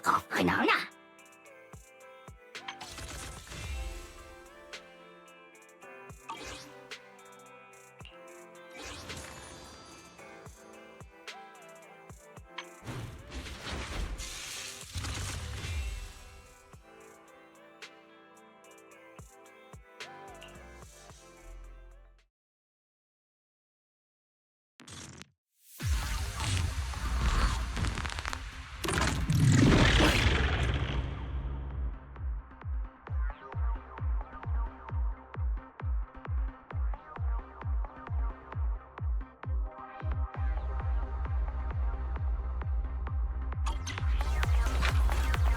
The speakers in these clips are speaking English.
có phải nói nè.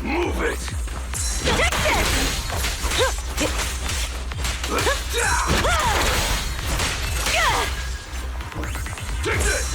Move it! Take this! Take this!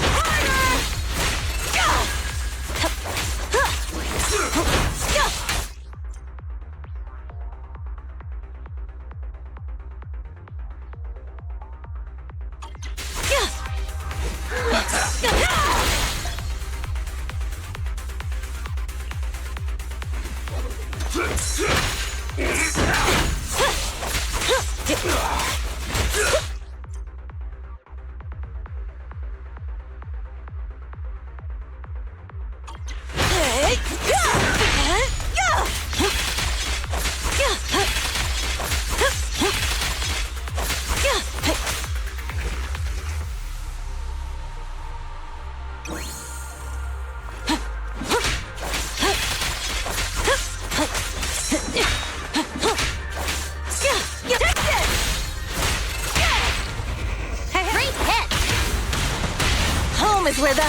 Home is where the...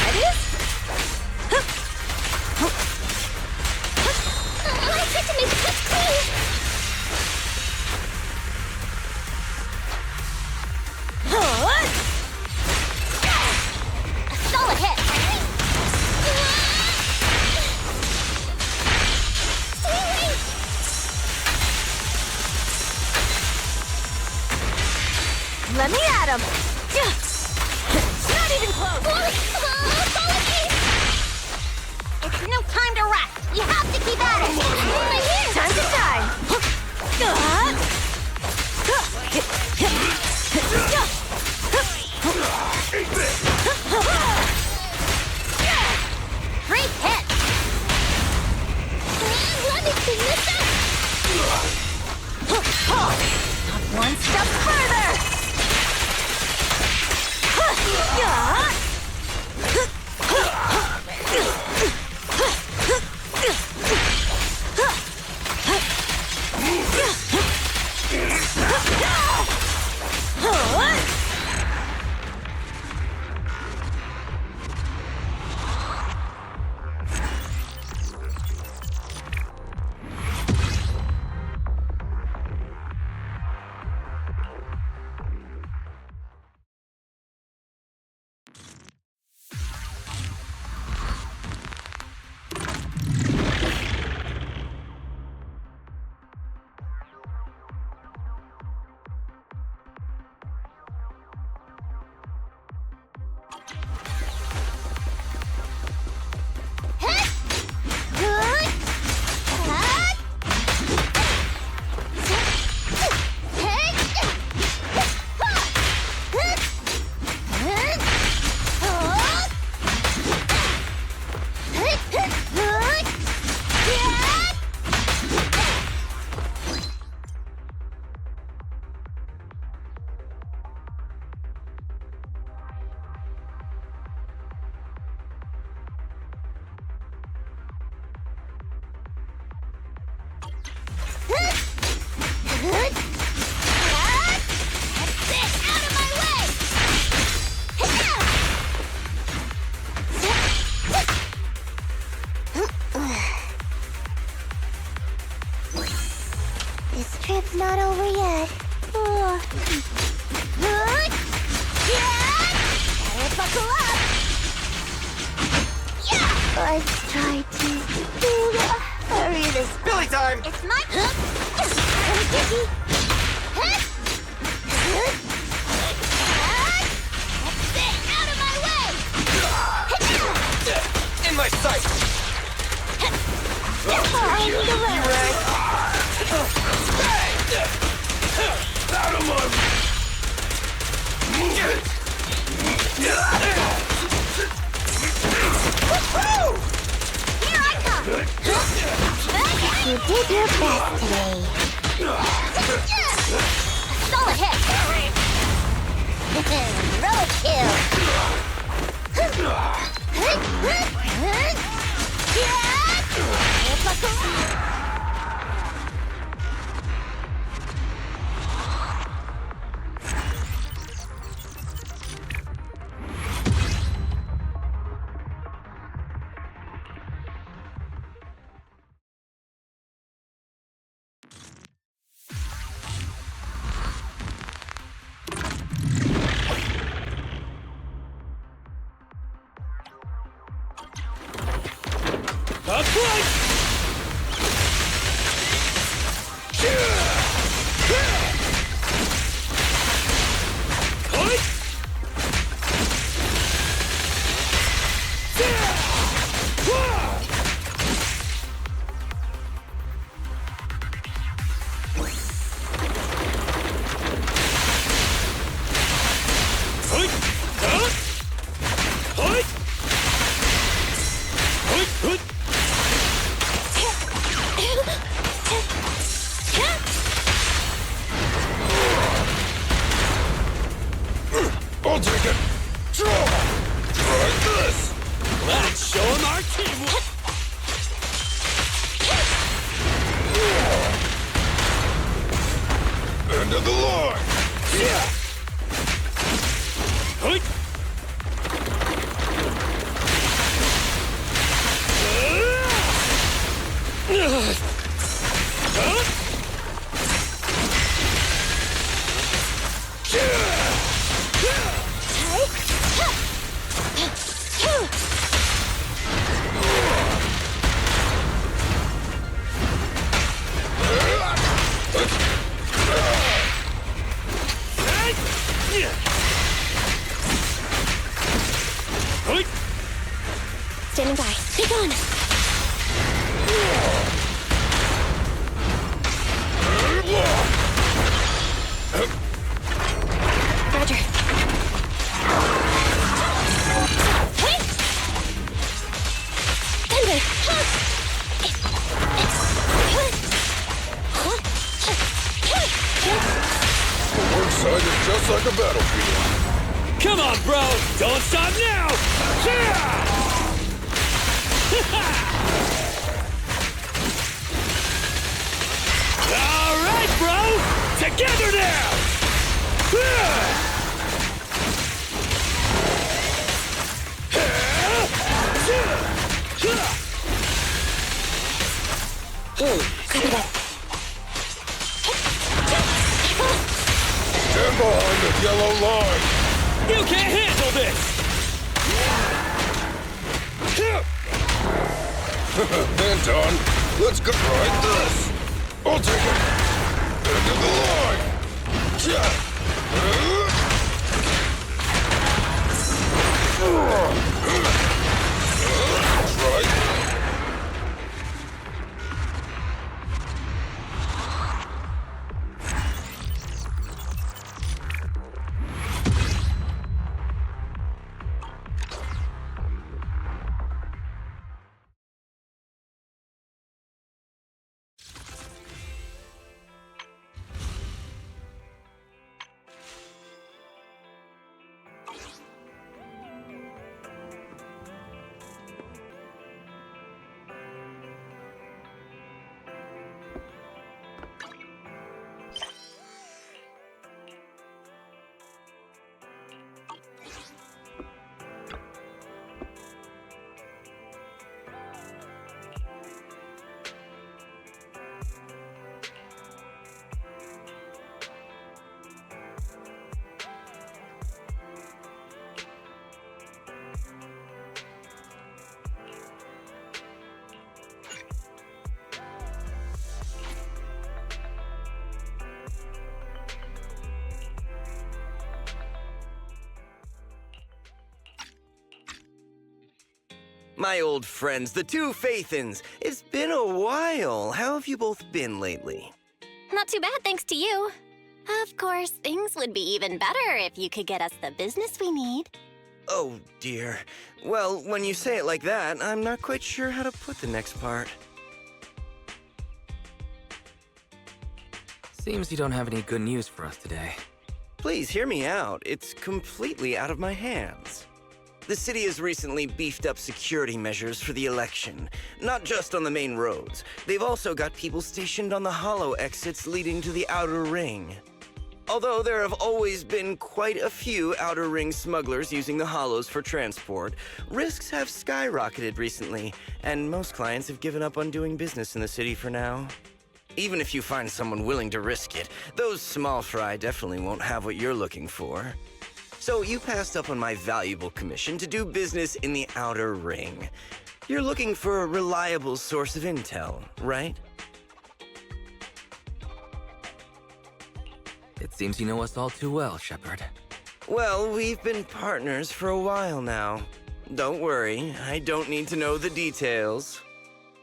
It is? I get to make it clean. A solid hit. Let me at him! Not even close! It's no time to rest. We have to keep at it. Right here. Time to shine! Great hit. Let me see this out. One step further! This trip's not over yet. Better buckle up. Let's try to hurry this. Billy time! It's my turn. Get out of my way! In my sight! your best today. Solid hit. Roadkill. That's right! I'll take it! Try this! Let's show him our teamwork! End of the line! Yeah! Standing by. Take on. Roger. Hey! Thunder! One side is just like a battlefield. Come on, bro! Don't stop now! Yeah! All right, bro! Together now! Copy that. Stand behind the yellow line! You can't handle this! Anton, let's go right this! I'll take it! End of the line! Right. My old friends, the two Faithins. It's been a while. How have you both been lately? Not too bad, thanks to you. Of course, things would be even better if you could get us the business we need. Oh, dear. Well, when you say it like that, I'm not quite sure how to put the next part. Seems you don't have any good news for us today. Please hear me out. It's completely out of my hands. The city has recently beefed up security measures for the election, not just on the main roads. They've also got people stationed on the hollow exits leading to the outer ring. Although there have always been quite a few outer ring smugglers using the hollows for transport, risks have skyrocketed recently, and most clients have given up on doing business in the city for now. Even if you find someone willing to risk it, those small fry definitely won't have what you're looking for. So you passed up on my valuable commission to do business in the outer ring. You're looking for a reliable source of intel, right? It seems you know us all too well, Shepard. Well, we've been partners for a while now. Don't worry, I don't need to know the details.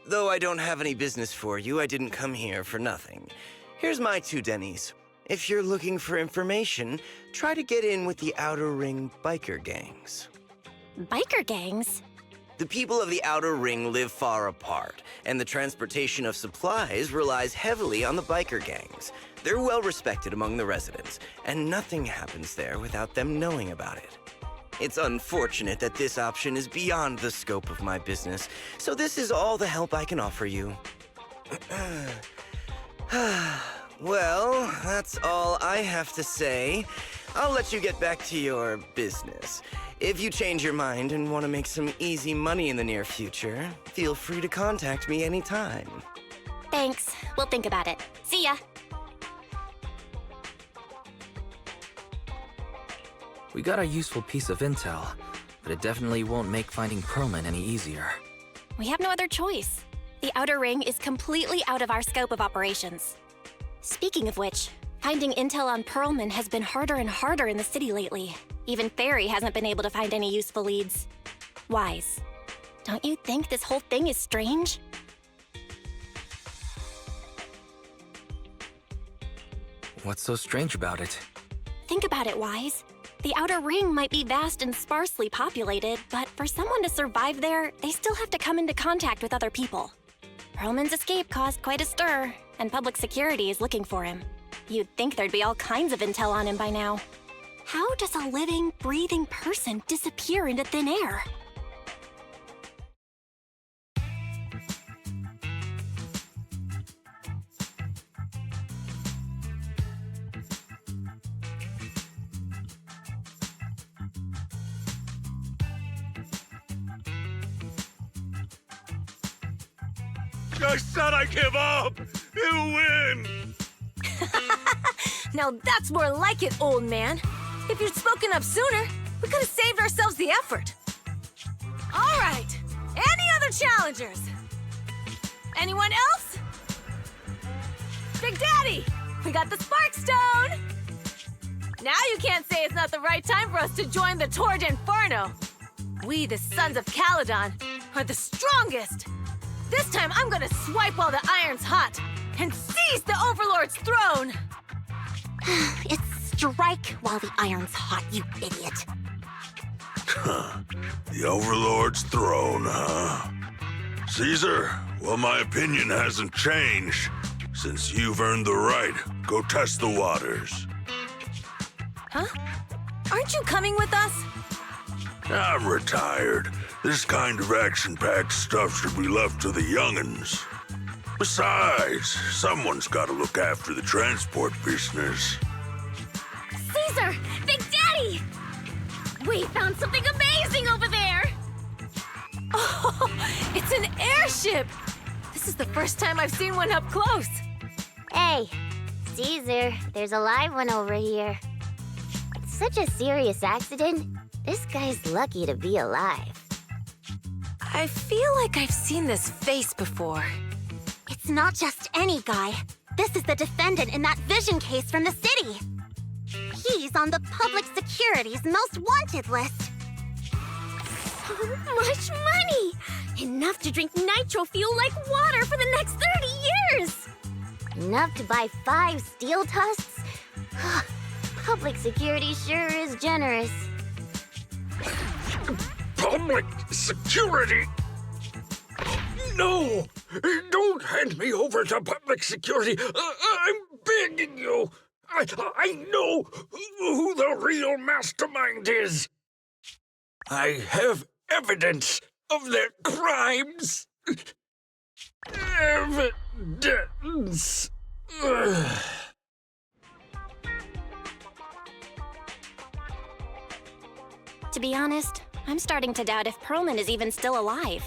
Though I don't have any business for you, I didn't come here for nothing. Here's my 2 dennies. If you're looking for information, try to get in with the Outer Ring biker gangs. Biker gangs? The people of the Outer Ring live far apart, and the transportation of supplies relies heavily on the biker gangs. They're well respected among the residents, and nothing happens there without them knowing about it. It's unfortunate that this option is beyond the scope of my business, so this is all the help I can offer you. Well, that's all I have to say. I'll let you get back to your business. If you change your mind and want to make some easy money in the near future, feel free to contact me anytime. Thanks. We'll think about it. See ya. We got a useful piece of intel, but it definitely won't make finding Perlman any easier. We have no other choice. The Outer Ring is completely out of our scope of operations. Speaking of which, finding intel on Perlman has been harder and harder in the city lately. Even Ferry hasn't been able to find any useful leads. Wise, don't you think this whole thing is strange? What's so strange about it? Think about it, Wise. The Outer Ring might be vast and sparsely populated, but for someone to survive there, they still have to come into contact with other people. Perlman's escape caused quite a stir, and public security is looking for him. You'd think there'd be all kinds of intel on him by now. How does a living, breathing person disappear into thin air? I said I give up! You win! Now that's more like it, old man. If you'd spoken up sooner, we could have saved ourselves the effort. All right, any other challengers? Anyone else? Big Daddy, we got the Spark Stone! Now you can't say it's not the right time for us to join the Torrid Inferno. We, the Sons of Caledon, are the strongest. This time I'm gonna swipe while the iron's hot and seize the Overlord's throne! It's strike while the iron's hot, you idiot. The Overlord's throne, huh? Caesar, well, my opinion hasn't changed. Since you've earned the right, go test the waters. Huh? Aren't you coming with us? I'm retired. This kind of action-packed stuff should be left to the young'uns. Besides, someone's got to look after the transport business. Caesar! Big Daddy! We found something amazing over there! Oh, it's an airship! This is the first time I've seen one up close. Hey, Caesar, there's a live one over here. It's such a serious accident. This guy's lucky to be alive. I feel like I've seen this face before. It's not just any guy. This is the defendant in that vision case from the city. He's on the public security's most wanted list. So much money! Enough to drink nitro fuel like water for the next 30 years! Enough to buy 5 steel tusks? Public security sure is generous. Public security? No! Don't hand me over to public security! begging you. I know who the real mastermind is. I have evidence of their crimes. Evidence. To be honest, I'm starting to doubt if Perlman is even still alive.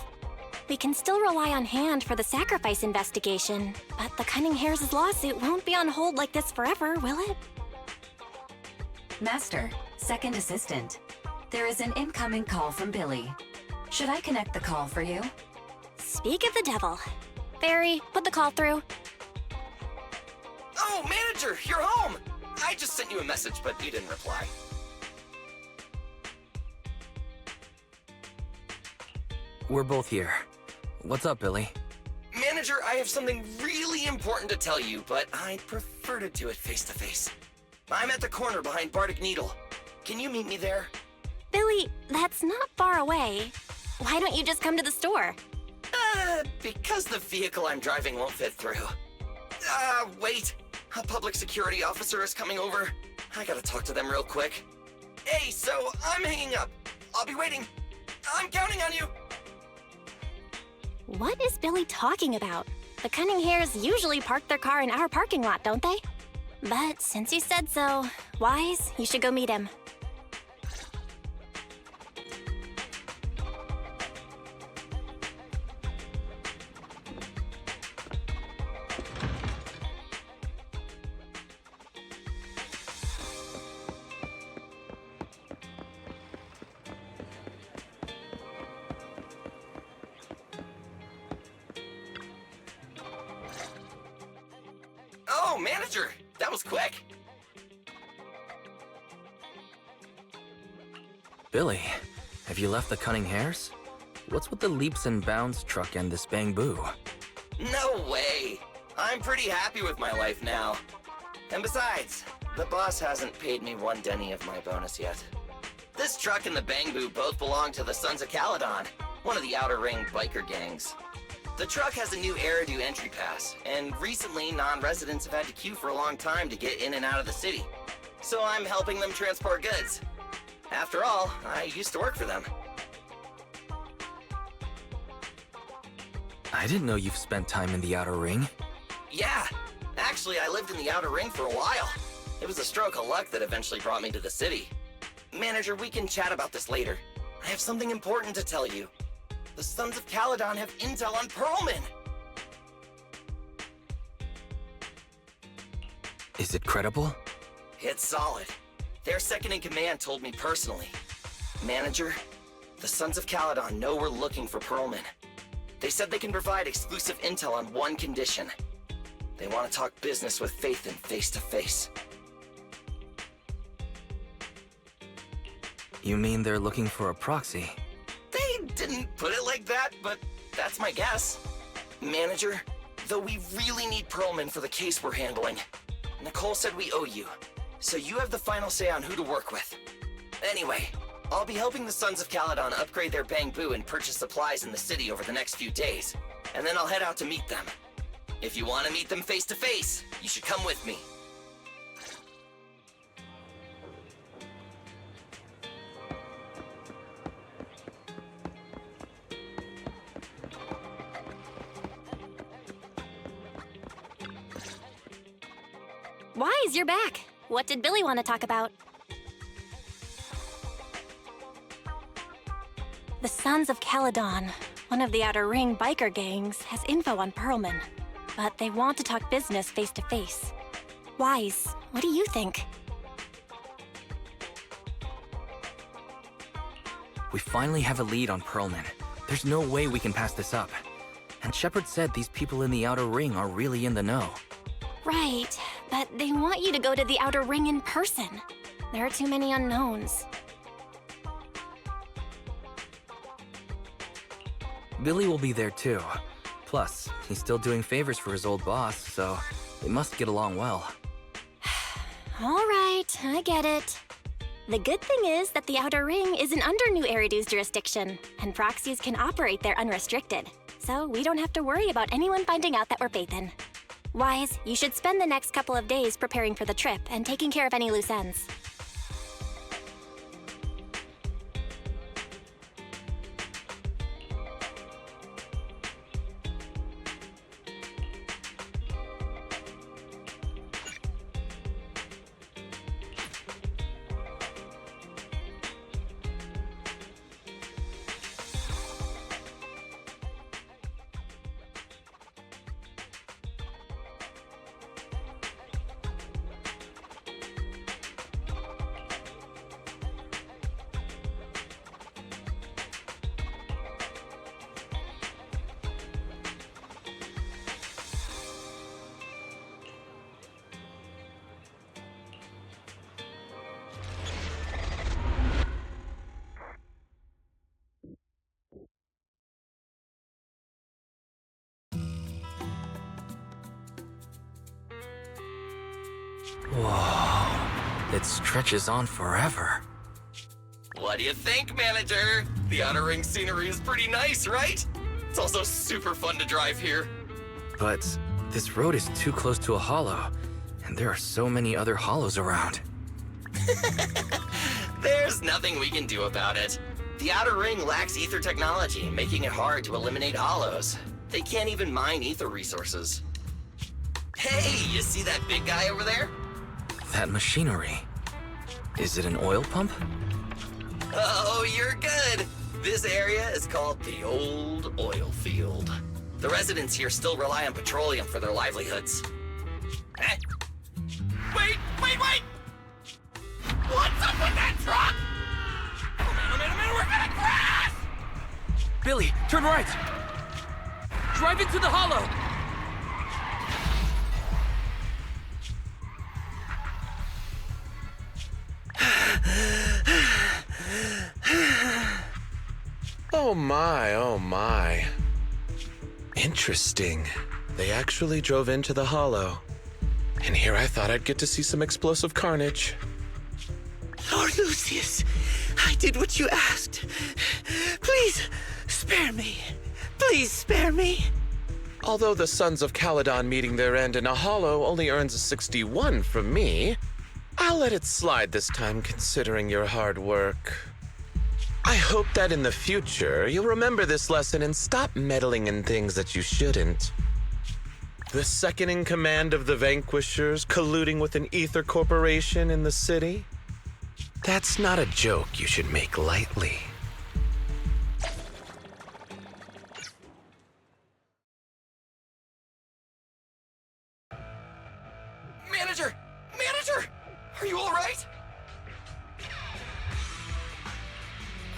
We can still rely on Hand for the sacrifice investigation, but the Cunning Hares' lawsuit won't be on hold like this forever, will it? Master, second assistant. There is an incoming call from Billy. Should I connect the call for you? Speak of the devil. Barry, put the call through. Oh, manager, you're home! I just sent you a message, but you didn't reply. We're both here. What's up, Billy? Manager, I have something really important to tell you, but I'd prefer to do it face to face. I'm at the corner behind Bardic Needle. Can you meet me there? Billy, that's not far away. Why don't you just come to the store? Because the vehicle I'm driving won't fit through. Wait. A public security officer is coming over. I gotta talk to them real quick. Hey, so I'm hanging up. I'll be waiting. I'm counting on you. What is Billy talking about? The Cunning Hares usually park their car in our parking lot, don't they? But since you said so, Wise, you should go meet him. Oh, manager, that was quick. Billy, have you left the Cunning Hares? What's with the leaps and bounds truck and this bamboo? No way. I'm pretty happy with my life now. And besides, the boss hasn't paid me 1 denny of my bonus yet. This truck and the bamboo both belong to the Sons of Caledon, one of the Outer Ring biker gangs. The truck has a new Eridu entry pass, and recently non-residents have had to queue for a long time to get in and out of the city. So I'm helping them transport goods. After all, I used to work for them. I didn't know you've spent time in the Outer Ring. Yeah, actually I lived in the Outer Ring for a while. It was a stroke of luck that eventually brought me to the city. Manager, we can chat about this later. I have something important to tell you. The Sons of Caledon have intel on Perlman! Is it credible? It's solid. Their second-in-command told me personally. Manager, the Sons of Caledon know we're looking for Perlman. They said they can provide exclusive intel on one condition. They want to talk business with Phaethon face-to-face. You mean they're looking for a proxy? They didn't put it like that, but that's my guess. Manager, though we really need Perlman for the case we're handling, Nicole said we owe you, so you have the final say on who to work with. Anyway, I'll be helping the Sons of Caledon upgrade their bamboo and purchase supplies in the city over the next few days, and then I'll head out to meet them. If you want to meet them face to face, you should come with me. Wise, you're back. What did Billy want to talk about? The Sons of Caledon, one of the Outer Ring biker gangs, has info on Perlman, but they want to talk business face to face. Wise, what do you think? We finally have a lead on Perlman. There's no way we can pass this up. And Shepard said these people in the Outer Ring are really in the know. Right, but they want you to go to the Outer Ring in person. There are too many unknowns. Billy will be there too. Plus, he's still doing favors for his old boss, so they must get along well. All right, I get it. The good thing is that the Outer Ring isn't under New Eridu's jurisdiction, and proxies can operate there unrestricted. So we don't have to worry about anyone finding out that we're Phaethon. Wise, you should spend the next couple of days preparing for the trip and taking care of any loose ends. Whoa, it stretches on forever. What do you think, manager? The Outer Ring scenery is pretty nice, right? It's also super fun to drive here. But this road is too close to a hollow, and there are so many other hollows around. There's nothing we can do about it. The Outer Ring lacks ether technology, making it hard to eliminate hollows. They can't even mine ether resources. Hey, you see that big guy over there? That machinery. Is it an oil pump? Oh, you're good. This area is called the Old Oil Field. The residents here still rely on petroleum for their livelihoods. Eh? Wait! What's up with that truck? Oh man, we're gonna crash! Billy, turn right! Drive into the hollow! Oh my. Interesting. They actually drove into the hollow. And here I thought I'd get to see some explosive carnage. Lord Lucius, I did what you asked. Please, spare me. Please spare me. Although the Sons of Caledon meeting their end in a hollow only earns a 61 from me, I'll let it slide this time considering your hard work. I hope that in the future, you'll remember this lesson and stop meddling in things that you shouldn't. The second in command of the Vanquishers colluding with an ether corporation in the city? That's not a joke you should make lightly. Manager! Are you all right?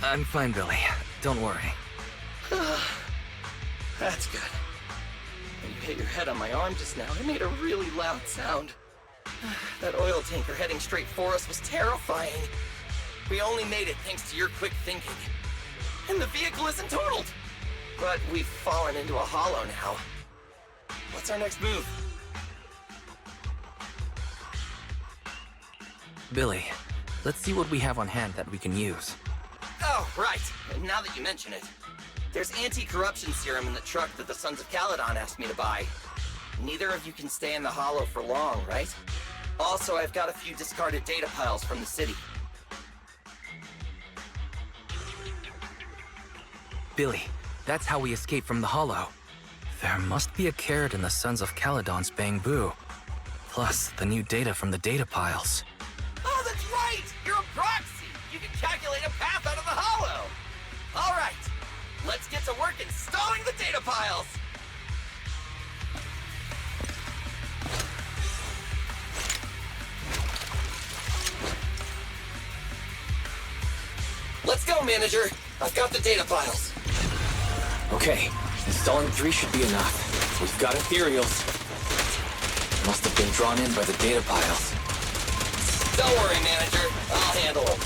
I'm fine, Billy. Don't worry. That's good. When you hit your head on my arm just now, it made a really loud sound. That oil tanker heading straight for us was terrifying. We only made it thanks to your quick thinking. And the vehicle isn't totaled. But we've fallen into a hollow now. What's our next move? Billy, let's see what we have on hand that we can use. Oh, right. Now that you mention it. There's anti-corruption serum in the truck that the Sons of Caledon asked me to buy. Neither of you can stay in the hollow for long, right? Also, I've got a few discarded data piles from the city. Billy, that's how we escape from the hollow. There must be a carrot in the Sons of Caledon's bamboo. Plus, the new data from the data piles. Oh, that's right! You're a proxy! You can calculate a path out of the hollow! All right, let's get to work installing the data piles! Let's go, manager! I've got the data piles. Okay, installing 3 should be enough. We've got Ethereals. Must have been drawn in by the data piles. Don't worry, manager. I'll handle them.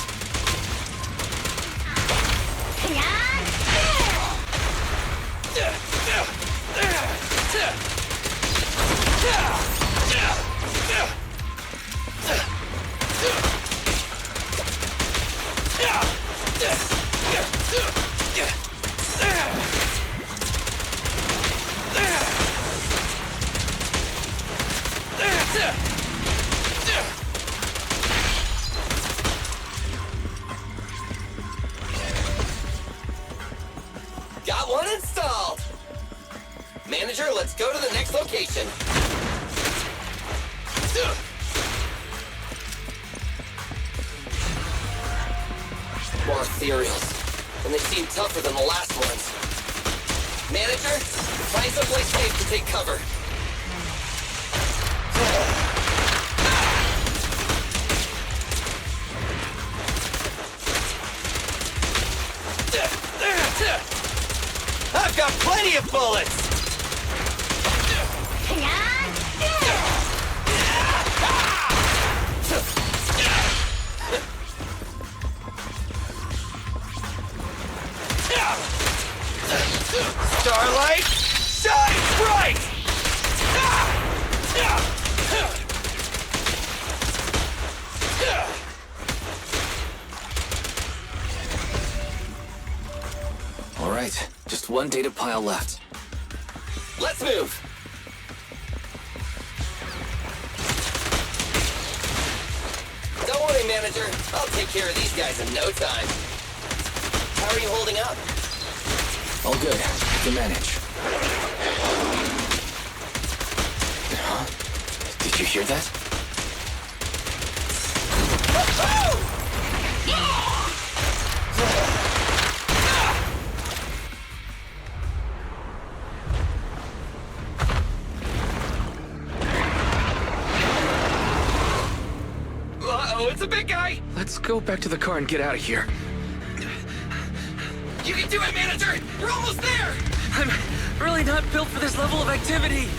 Ethereals, and they seem tougher than the last ones. Manager, find someplace safe to take cover. I've got plenty of bullets! Hang on! Starlight, shine bright! All right, just one data pile left. Let's move! Don't worry, Manager. I'll take care of these guys in no time. How are you holding up? All good. Can manage. Huh? Did you hear that? Uh-oh, it's a big guy! Let's go back to the car and get out of here. You can do it, Manager! We're almost there! I'm really not built for this level of activity.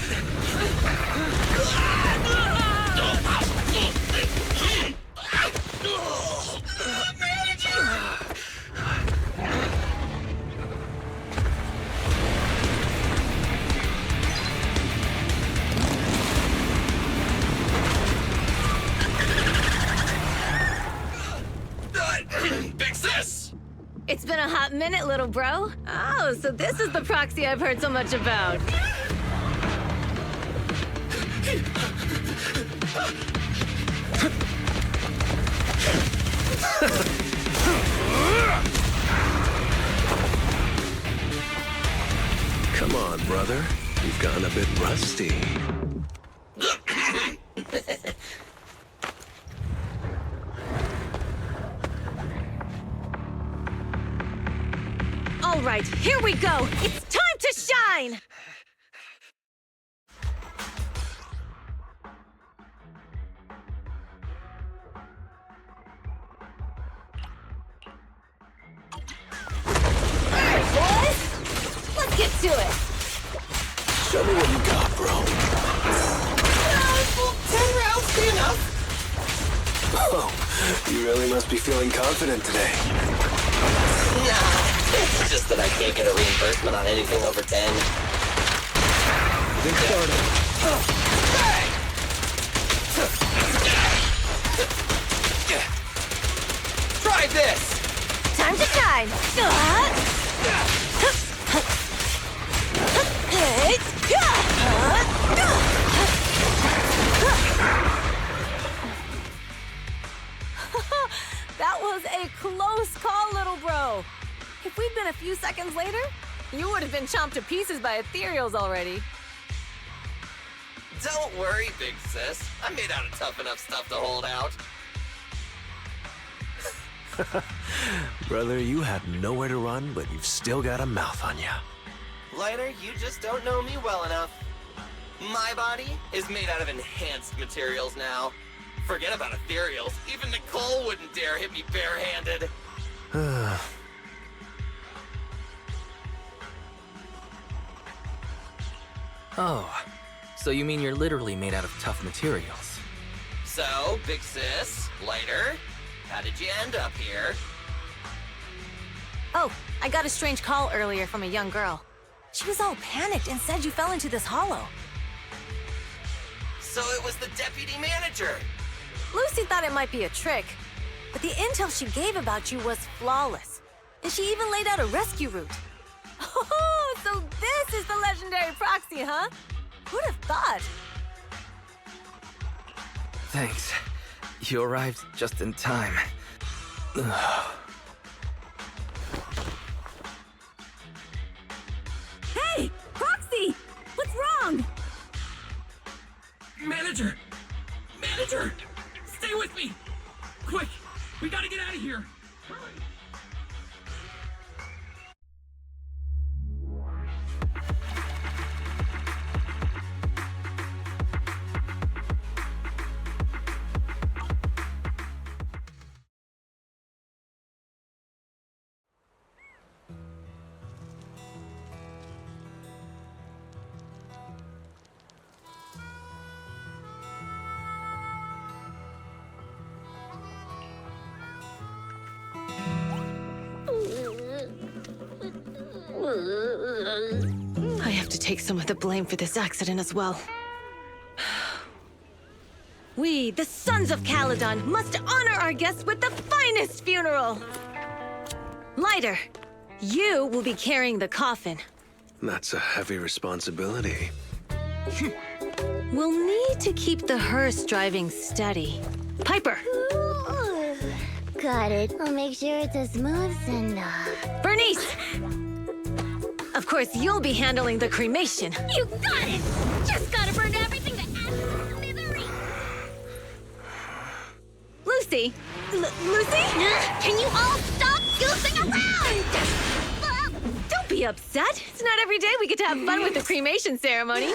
Big Sis! It's been a hot minute, little bro. Oh, so this is the proxy I've heard so much about. Come on, brother. You've gone a bit rusty. All right, here we go. It's time to shine. All right, boys. Let's get to it. Show me what you got, bro. Will 10 rounds be enough? Oh, you really must be feeling confident today. Nah, it's just that I can't get a reimbursement on anything over 10. Good started. Try this! Time to shine. That was a close call, little bro. If we'd been a few seconds later, you would have been chomped to pieces by Ethereals already. Don't worry, Big Sis. I'm made out of tough enough stuff to hold out. Brother, you have nowhere to run, but you've still got a mouth on you. Lighter, you just don't know me well enough. My body is made out of enhanced materials now. Forget about Ethereals. Even Nicole wouldn't dare hit me barehanded. Oh, so you mean you're literally made out of tough materials? So, Big Sis, Lighter, how did you end up here? Oh, I got a strange call earlier from a young girl. She was all panicked and said you fell into this hollow. So it was the deputy manager. Lucy thought it might be a trick, but the intel she gave about you was flawless. And she even laid out a rescue route. Oh, so this is the legendary proxy, huh? Who'd have thought? Thanks. You arrived just in time. Hey, Proxy! What's wrong? Manager! Manager! Stay with me! Quick! We gotta get out of here! Hurry! I have to take some of the blame for this accident as well. We, the Sons of Caledon, must honor our guests with the finest funeral! Lighter, you will be carrying the coffin. That's a heavy responsibility. We'll need to keep the hearse driving steady. Piper! Got it. I'll make sure it's a smooth send-off. Bernice! Of course, you'll be handling the cremation. You got it! Just gotta burn everything to ashes. Lucy! Lucy? Can you all stop goofing around? Don't be upset. It's not every day we get to have fun with the cremation ceremony.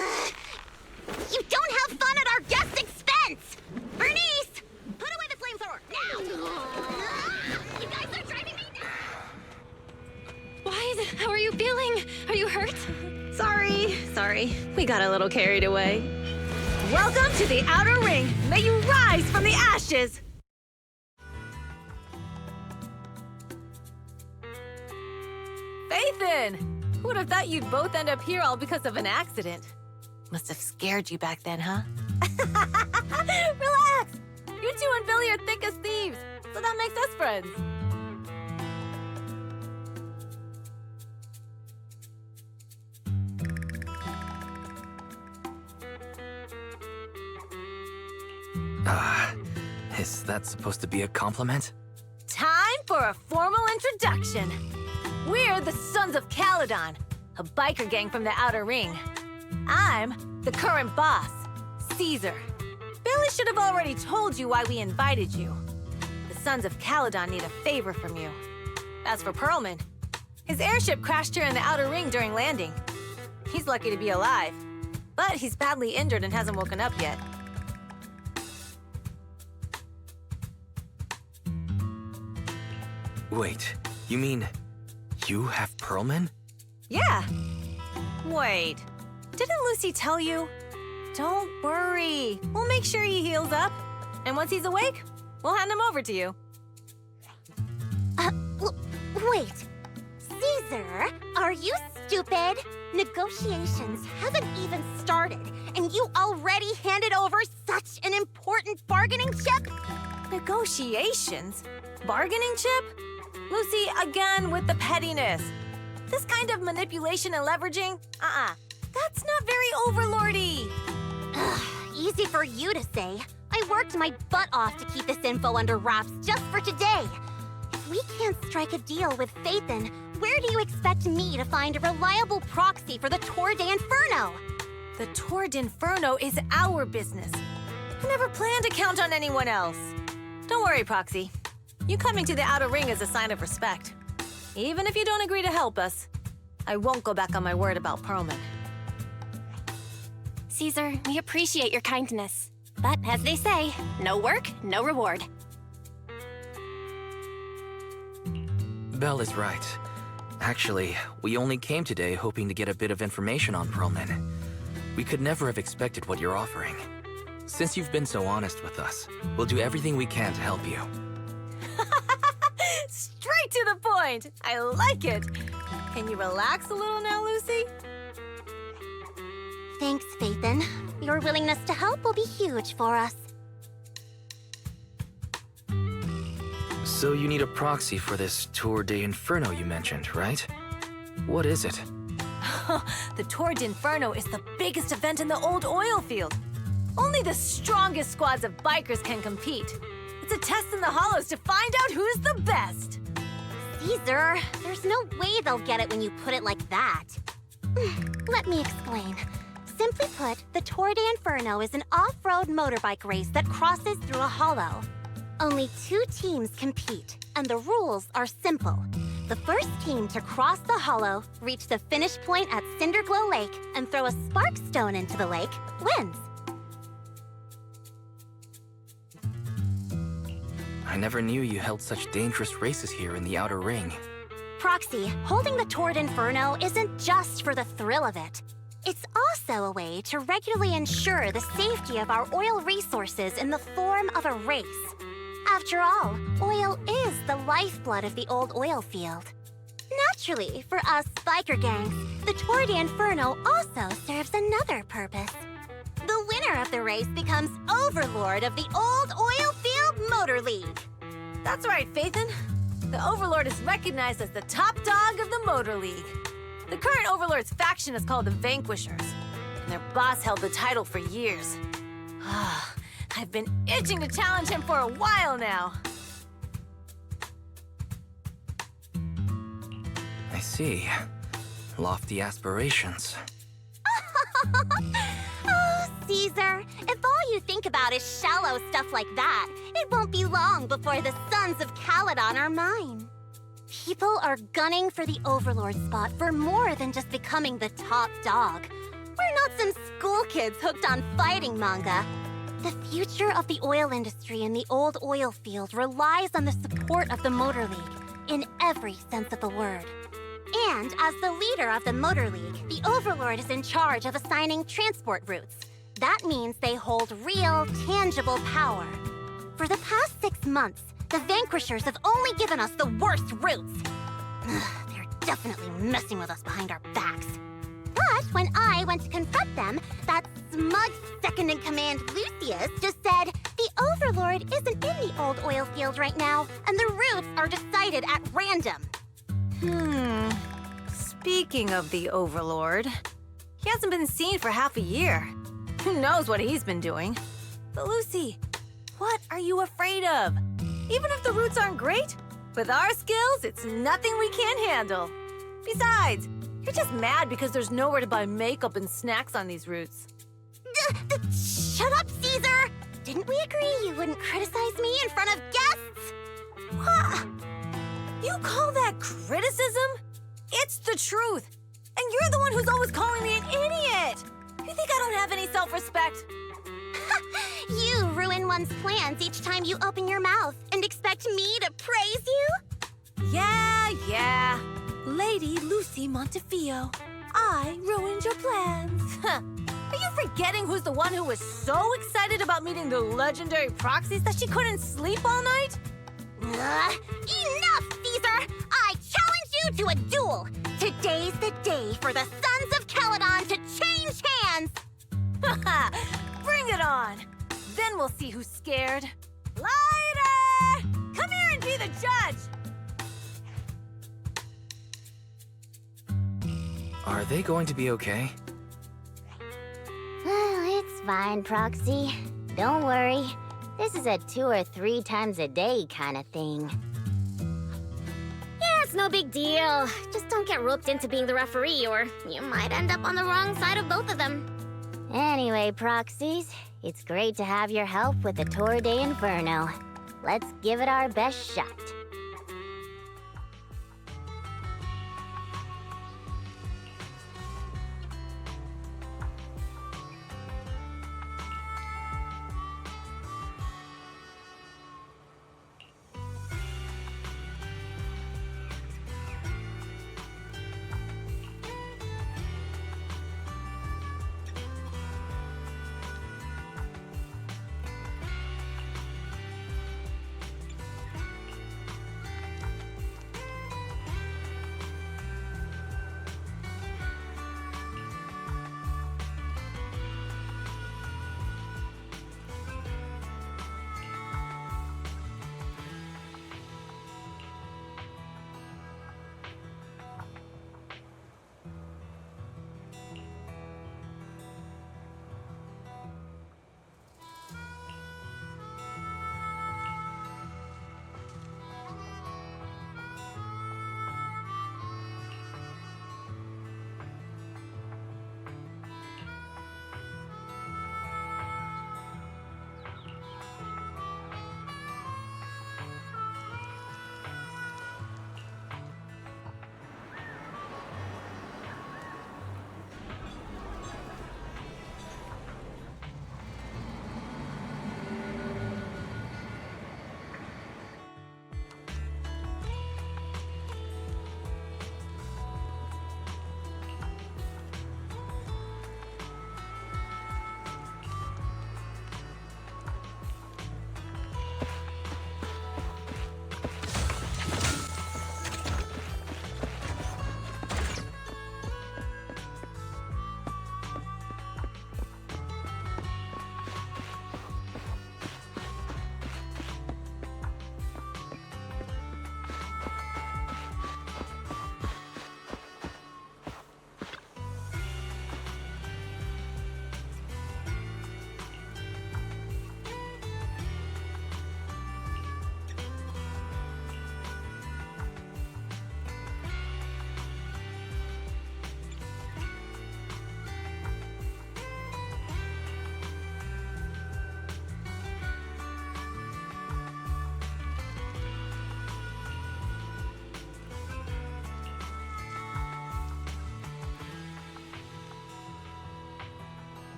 You don't have fun at our guest expense! Bernice! Put away the flamethrower, now! You guys are driving me nuts! Wise, how are you feeling? Are you hurt? Sorry. We got a little carried away. Welcome to the Outer Ring. May you rise from the ashes! Fathan! Who would have thought you'd both end up here all because of an accident? Must have scared you back then, huh? Relax! You two and Billy are thick as thieves, so that makes us friends. Is that supposed to be a compliment? Time for a formal introduction. We're the Sons of Caledon, a biker gang from the Outer Ring. I'm the current boss, Caesar. Billy should have already told you why we invited you. The Sons of Caledon need a favor from you. As for Pearlman, his airship crashed here in the Outer Ring during landing. He's lucky to be alive, but he's badly injured and hasn't woken up yet. Wait, you mean you have Pearlman? Yeah. Wait, didn't Lucy tell you? Don't worry. We'll make sure he heals up. And once he's awake, we'll hand him over to you. Wait. Caesar, are you stupid? Negotiations haven't even started, and you already handed over such an important bargaining chip? Negotiations? Bargaining chip? Lucy, again with the pettiness. This kind of manipulation and leveraging? That's not very overlordy. Easy for you to say. I worked my butt off to keep this info under wraps just for today. If we can't strike a deal with Fathan, where do you expect me to find a reliable proxy for the Tour d'Inferno? The Tour d'Inferno is our business. I never planned to count on anyone else. Don't worry, Proxy. You coming to the Outer Ring is a sign of respect. Even if you don't agree to help us, I won't go back on my word about Pearlman. Caesar, we appreciate your kindness. But as they say, no work, no reward. Belle is right. Actually, we only came today hoping to get a bit of information on Pearlman. We could never have expected what you're offering. Since you've been so honest with us, we'll do everything we can to help you. Straight to the point! I like it! Can you relax a little now, Lucy? Thanks, Fathan. Your willingness to help will be huge for us. So you need a proxy for this Tour d'Inferno you mentioned, right? What is it? The Tour d'Inferno is the biggest event in the old oil field. Only the strongest squads of bikers can compete. It's a test in the hollows to find out who's the best. Caesar, there's no way they'll get it when you put it like that. Let me explain. Simply put, the Tour d'Inferno is an off-road motorbike race that crosses through a hollow. Only 2 teams compete, and the rules are simple. The first team to cross the hollow, reach the finish point at Cinderglow Lake, and throw a spark stone into the lake, wins. I never knew you held such dangerous races here in the Outer Ring. Proxy, holding the Tour d'Inferno isn't just for the thrill of it. It's also a way to regularly ensure the safety of our oil resources in the form of a race. After all, oil is the lifeblood of the old oil field. Naturally, for us biker gangs, the Tour de Inferno also serves another purpose. The winner of the race becomes overlord of the Old Oil Field Motor League. That's right, Phaethon. The Overlord is recognized as the top dog of the Motor League. The current Overlord's faction is called the Vanquishers, and their boss held the title for years. I've been itching to challenge him for a while now. I see. Lofty aspirations. Oh, Caesar, if all you think about is shallow stuff like that, it won't be long before the sons of Caledon are mine. People are gunning for the Overlord spot for more than just becoming the top dog. We're not some school kids hooked on fighting manga. The future of the oil industry in the old oil field relies on the support of the Motor League, in every sense of the word. And as the leader of the Motor League, the Overlord is in charge of assigning transport routes. That means they hold real, tangible power. For the past 6 months, the Vanquishers have only given us the worst routes. They're definitely messing with us behind our backs. But when I went to confront them, that smug second-in-command Lucius just said, the Overlord isn't in the old oil field right now, and the routes are decided at random. Speaking of the Overlord, he hasn't been seen for half a year. Who knows what he's been doing? But Lucy, what are you afraid of? Even if the routes aren't great, with our skills, it's nothing we can't handle. Besides, you're just mad because there's nowhere to buy makeup and snacks on these routes. Shut up, Caesar! Didn't we agree you wouldn't criticize me in front of guests? What? You call that criticism? It's the truth. And you're the one who's always calling me an idiot. You think I don't have any self-respect? You ruin one's plans each time you open your mouth and expect me to praise you? Yeah. Lady Lucy Montefiore, I ruined your plans. Are you forgetting who's the one who was so excited about meeting the legendary proxies that she couldn't sleep all night? Enough, Caesar! I challenge you to a duel! Today's the day for the Sons of Caledon to change hands! Bring it on! Then we'll see who's scared. Lighter! Come here and be the judge! Are they going to be okay? It's fine, Proxy. Don't worry. This is a 2 or 3 times a day kind of thing. Yeah, it's no big deal. Just don't get roped into being the referee, or you might end up on the wrong side of both of them. Anyway, Proxies, it's great to have your help with the Tour de Inferno. Let's give it our best shot.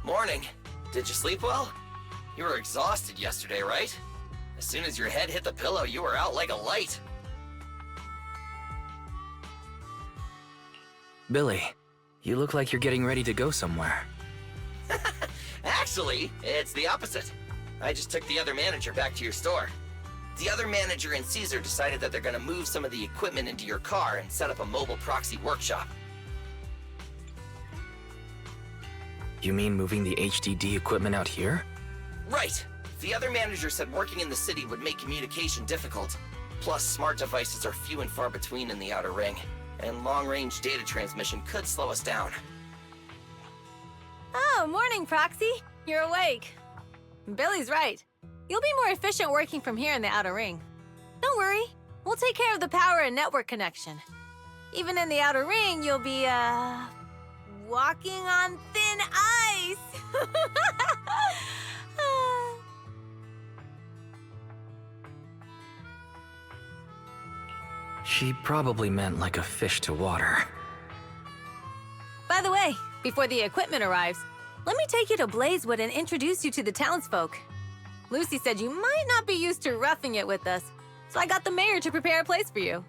Morning. Did you sleep well? You were exhausted yesterday, right? As soon as your head hit the pillow, you were out like a light. Billy, you look like you're getting ready to go somewhere. Actually, it's the opposite. I just took the other manager back to your store. The other manager and Caesar decided that they're gonna move some of the equipment into your car and set up a mobile proxy workshop. You mean moving the HDD equipment out here? Right. The other manager said working in the city would make communication difficult. Plus, smart devices are few and far between in the Outer Ring, and long-range data transmission could slow us down. Oh, morning, Proxy. You're awake. Billy's right. You'll be more efficient working from here in the Outer Ring. Don't worry. We'll take care of the power and network connection. Even in the Outer Ring, you'll be, walking on thin ice. She probably meant like a fish to water. By the way, before the equipment arrives, let me take you to Blazewood and introduce you to the townsfolk. Lucy said you might not be used to roughing it with us, so I got the mayor to prepare a place for you.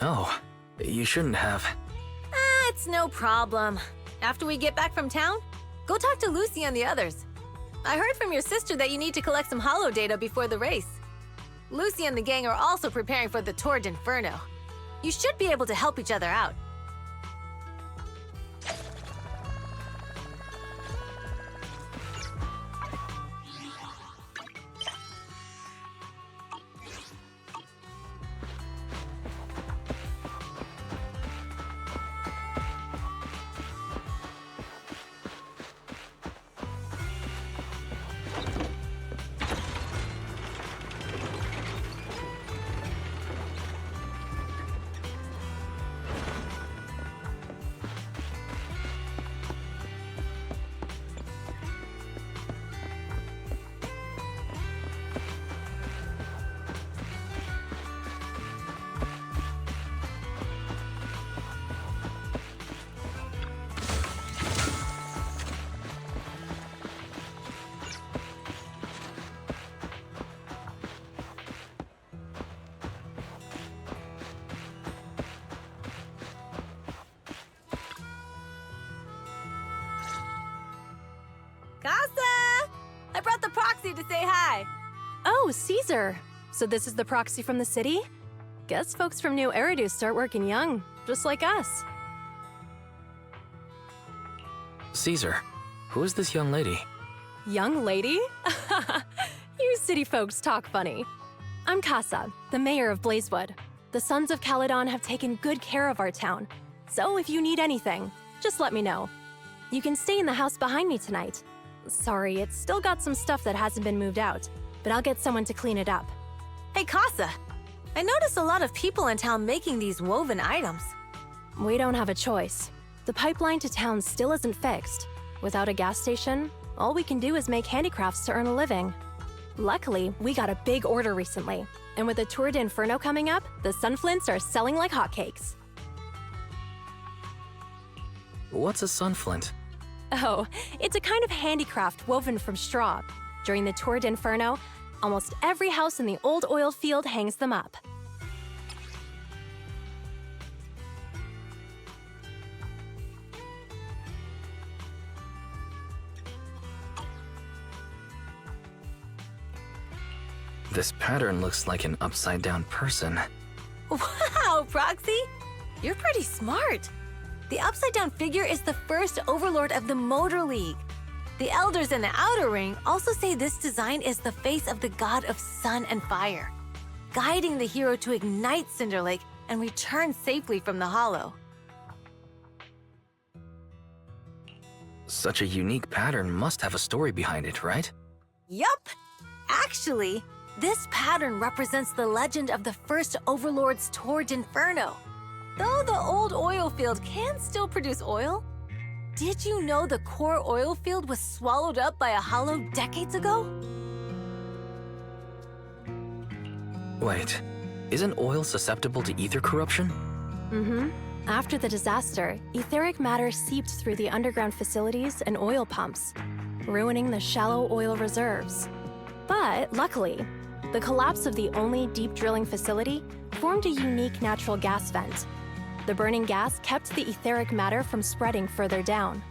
Oh, you shouldn't have. It's no problem. After we get back from town, go talk to Lucy and the others. I heard from your sister that you need to collect some holo data before the race. Lucy and the gang are also preparing for the Tour d'Inferno. You should be able to help each other out. Casa! I brought the proxy to say hi. Oh, Caesar. So this is the proxy from the city? Guess folks from New Eridu start working young, just like us. Caesar, who is this young lady? Young lady? You city folks talk funny. I'm Casa, the mayor of Blazewood. The Sons of Caledon have taken good care of our town. So if you need anything, just let me know. You can stay in the house behind me tonight. Sorry, it's still got some stuff that hasn't been moved out, but I'll get someone to clean it up. Hey, Casa. I noticed a lot of people in town making these woven items. We don't have a choice. The pipeline to town still isn't fixed. Without a gas station, all we can do is make handicrafts to earn a living. Luckily, we got a big order recently, and with the Tour d'Inferno coming up, the sunflints are selling like hotcakes. What's a sunflint? Oh, it's a kind of handicraft woven from straw. During the Tour d'Inferno, almost every house in the old oil field hangs them up. This pattern looks like an upside-down person. Wow, Proxy! You're pretty smart. The upside-down figure is the first overlord of the Motor League. The elders in the Outer Ring also say this design is the face of the god of sun and fire, guiding the hero to ignite Cinder Lake and return safely from the Hollow. Such a unique pattern must have a story behind it, right? Yup! Actually, this pattern represents the legend of the first Overlord's Tour d'Inferno. Though the old oil field can still produce oil, did you know the core oil field was swallowed up by a hollow decades ago? Wait, isn't oil susceptible to ether corruption? Mm-hmm. After the disaster, etheric matter seeped through the underground facilities and oil pumps, ruining the shallow oil reserves. But luckily, the collapse of the only deep drilling facility formed a unique natural gas vent. The burning gas kept the etheric matter from spreading further down.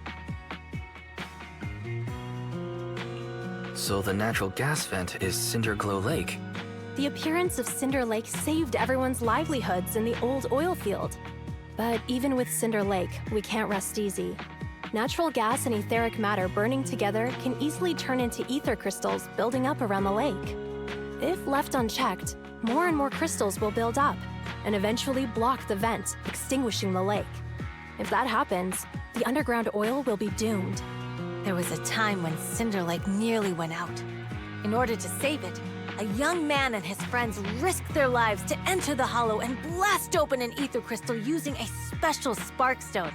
So the natural gas vent is Cinderglow Lake. The appearance of Cinder Lake saved everyone's livelihoods in the old oil field. But even with Cinder Lake, we can't rest easy. Natural gas and etheric matter burning together can easily turn into ether crystals building up around the lake. If left unchecked, more and more crystals will build up and eventually block the vent, extinguishing the lake. If that happens, the underground oil will be doomed. There was a time when Cinder Lake nearly went out. In order to save it, a young man and his friends risked their lives to enter the hollow and blast open an ether crystal using a special spark stone,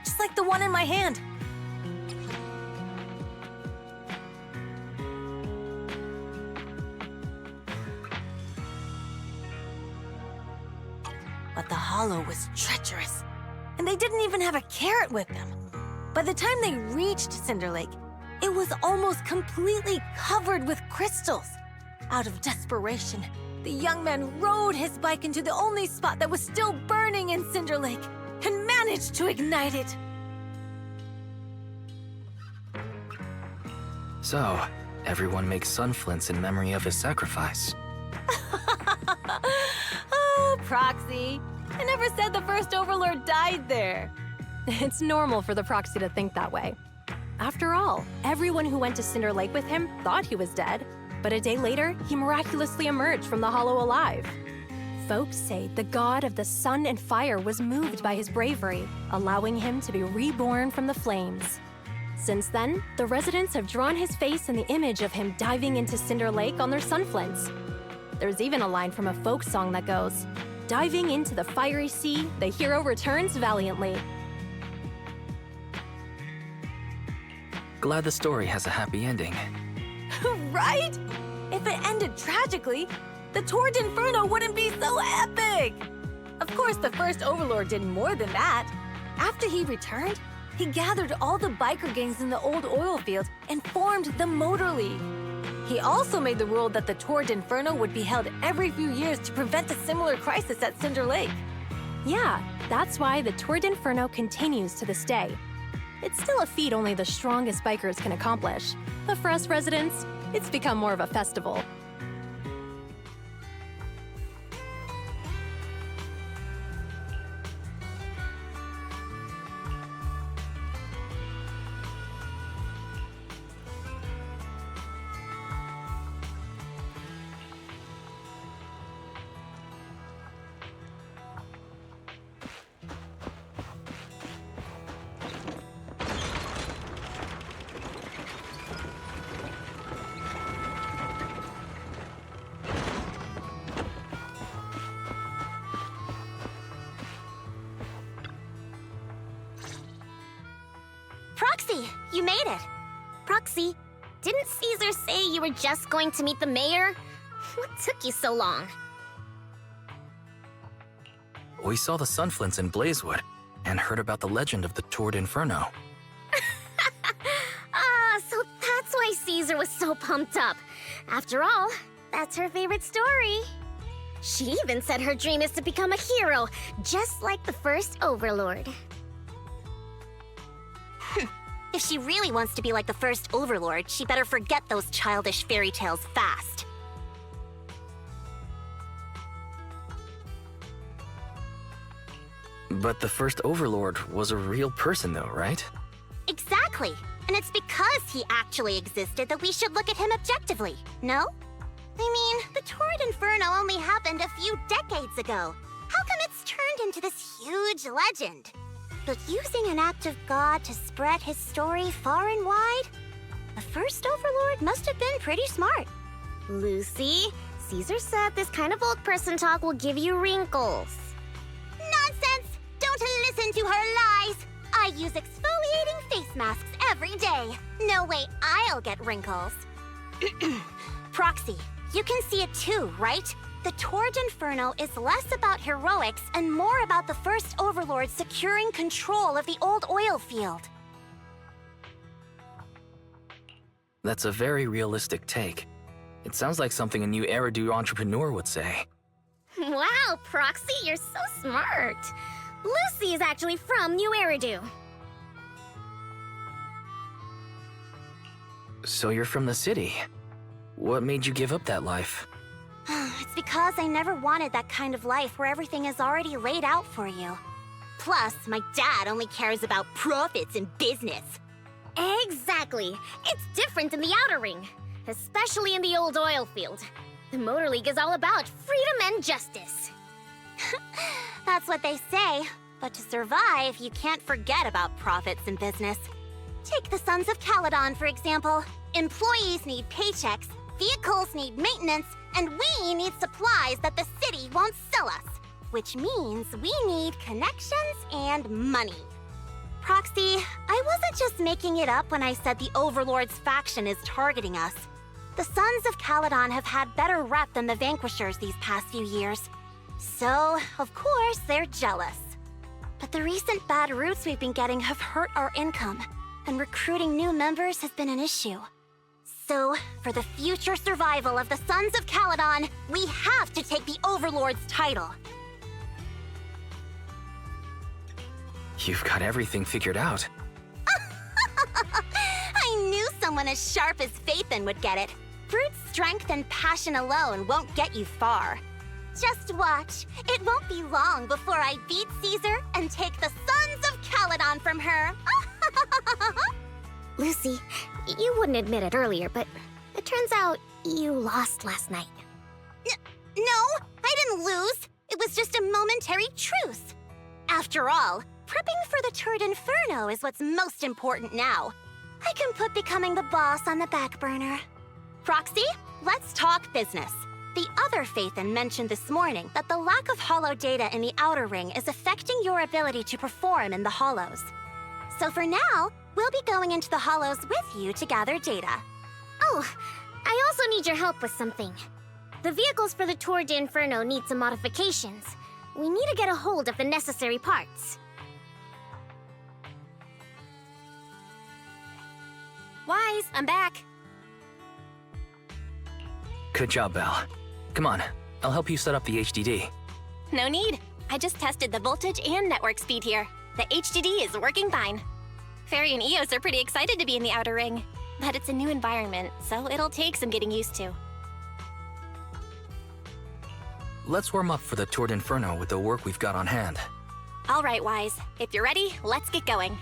just like the one in my hand. But the hollow was treacherous, and they didn't even have a carrot with them. By the time they reached Cinder Lake, it was almost completely covered with crystals. Out of desperation, the young man rode his bike into the only spot that was still burning in Cinder Lake and managed to ignite it. So, everyone makes sunflints in memory of his sacrifice. Oh, Proxy. I never said the first Overlord died there. It's normal for the Proxy to think that way. After all, everyone who went to Cinder Lake with him thought he was dead, but a day later, he miraculously emerged from the hollow alive. Folks say the god of the sun and fire was moved by his bravery, allowing him to be reborn from the flames. Since then, the residents have drawn his face in the image of him diving into Cinder Lake on their sunflints. There's even a line from a folk song that goes, "Diving into the fiery sea, the hero returns valiantly." Glad the story has a happy ending. Right? If it ended tragically, the Tour d'Inferno wouldn't be so epic! Of course, the first Overlord did more than that. After he returned, he gathered all the biker gangs in the old oil field and formed the Motor League. He also made the rule that the Tour d'Inferno would be held every few years to prevent a similar crisis at Cinder Lake. Yeah, that's why the Tour d'Inferno continues to this day. It's still a feat only the strongest bikers can accomplish, but for us residents, it's become more of a festival. Proxy, you made it. Proxy, didn't Caesar say you were just going to meet the mayor? What took you so long? We saw the sunflints in Blazewood and heard about the legend of the Tour d'Inferno. So that's why Caesar was so pumped up. After all, that's her favorite story. She even said her dream is to become a hero, just like the first Overlord. If she really wants to be like the first Overlord, she better forget those childish fairy tales fast. But the first Overlord was a real person though, right? Exactly. And it's because he actually existed that we should look at him objectively, no? I mean, the Tour d'Inferno only happened a few decades ago. How come it's turned into this huge legend? But using an act of God to spread his story far and wide? The first Overlord must have been pretty smart. Lucy, Caesar said this kind of old person talk will give you wrinkles. Nonsense! Don't listen to her lies! I use exfoliating face masks every day. No way I'll get wrinkles. Proxy, you can see it too, right? the Tour d'Inferno is less about heroics and more about the First Overlord securing control of the old oil field. That's a very realistic take. It sounds like something a new Eridu entrepreneur would say. Wow, Proxy, you're so smart. Lucy is actually from New Eridu. So you're from the city. What made you give up that life? It's because I never wanted that kind of life where everything is already laid out for you. Plus, my dad only cares about profits and business. Exactly. It's different in the Outer Ring, especially in the old oil field. The Motor League is all about freedom and justice. That's what they say. But to survive, you can't forget about profits and business. Take the Sons of Caledon, for example. Employees need paychecks, vehicles need maintenance, and we need supplies that the city won't sell us. Which means we need connections and money. Proxy, I wasn't just making it up when I said the Overlord's faction is targeting us. The Sons of Caledon have had better rep than the Vanquishers these past few years. So, of course, they're jealous. But the recent bad routes we've been getting have hurt our income, and recruiting new members has been an issue. So, for the future survival of the Sons of Caledon, we have to take the Overlord's title. You've got everything figured out. I knew someone as sharp as Phaethon would get it. Brute strength and passion alone won't get you far. Just watch. It won't be long before I beat Caesar and take the Sons of Caledon from her. Lucy, you wouldn't admit it earlier, but it turns out you lost last night. No, I didn't lose. It was just a momentary truce. After all, prepping for the Tour d'Inferno is what's most important now. I can put becoming the boss on the back burner. Proxy, let's talk business. The other Phaethon mentioned this morning that the lack of hollow data in the Outer Ring is affecting your ability to perform in the hollows. So for now, we'll be going into the hollows with you to gather data. Oh, I also need your help with something. The vehicles for the Tour d'Inferno need some modifications. We need to get a hold of the necessary parts. Wise, I'm back. Good job, Belle. Come on, I'll help you set up the HDD. No need. I just tested the voltage and network speed here. The HDD is working fine. Fairy and Eos are pretty excited to be in the Outer Ring, but it's a new environment, so it'll take some getting used to. Let's warm up for the Tour d'Inferno with the work we've got on hand. All right, Wise. If you're ready, let's get going.